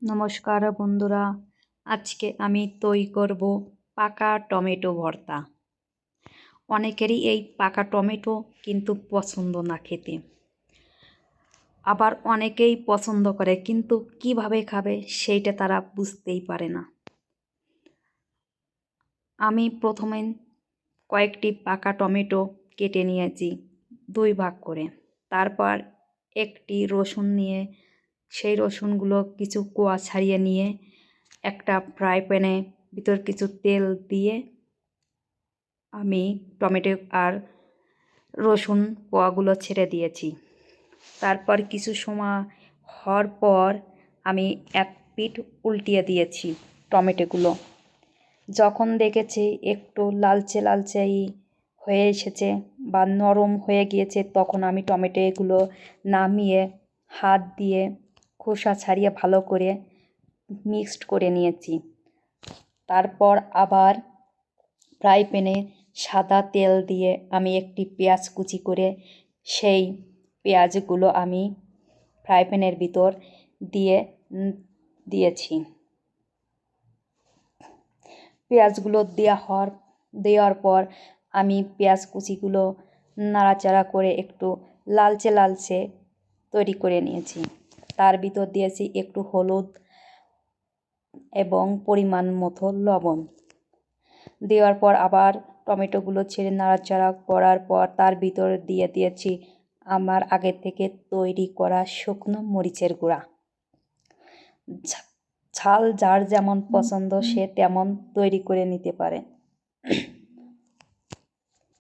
নমস্কার বন্ধুরা, আজকে আমি তৈরি করব পাকা টমেটো ভর্তা। অনেকেরই এই পাকা টমেটো কিন্তু পছন্দ না খেতে, আবার অনেকেই পছন্দ করে কিন্তু কিভাবে খাবে সেইটা তারা বুঝতেই পারে না। আমি প্রথমে কয়েকটি পাকা টমেটো কেটে নিয়েছি 2 ভাগ করে। তারপর একটি রসুন নিয়ে সেই রসুনগুলো কিছু কোয়া ছাড়িয়ে নিয়ে একটা ফ্রাই প্যানে ভিতর কিছু তেল দিয়ে আমি টমেটো আর রসুন কোয়াগুলো ছেড়ে দিয়েছি। তারপর কিছু সময় হওয়ার পর আমি এক পিঠ উল্টিয়ে দিয়েছি টমেটোগুলো। যখন দেখেছি একটু লালচে লালচে হয়ে এসেছে বা নরম হয়ে গিয়েছে, তখন আমি টমেটোগুলো নামিয়ে হাত দিয়ে খোসা ছাড়িয়ে ভালো করে মিক্সড করে নিয়েছি। তারপর আবার ফ্রাই প্যানে সাদা তেল দিয়ে আমি একটি পেঁয়াজ কুচি করে সেই পেঁয়াজগুলো আমি ফ্রাই প্যানের ভিতর দিয়েছি। পেঁয়াজগুলো দেওয়ার পর আমি পেঁয়াজ কুচিগুলো নাড়াচাড়া করে একটু লালচে লালচে তৈরি করে নিয়েছি। তার ভিতর দিয়েছি একটু হলুদ এবং পরিমাণ মতো লবণ। দেওয়ার পর আবার টমেটোগুলো ছেড়ে নাড়াচাড়া করার পর তার ভিতর দিয়ে দিয়েছি আমার আগে থেকে তৈরি করা শুকনো মরিচের গুঁড়া। ঝাল যার যেমন পছন্দ সে তেমন তৈরি করে নিতে পারে।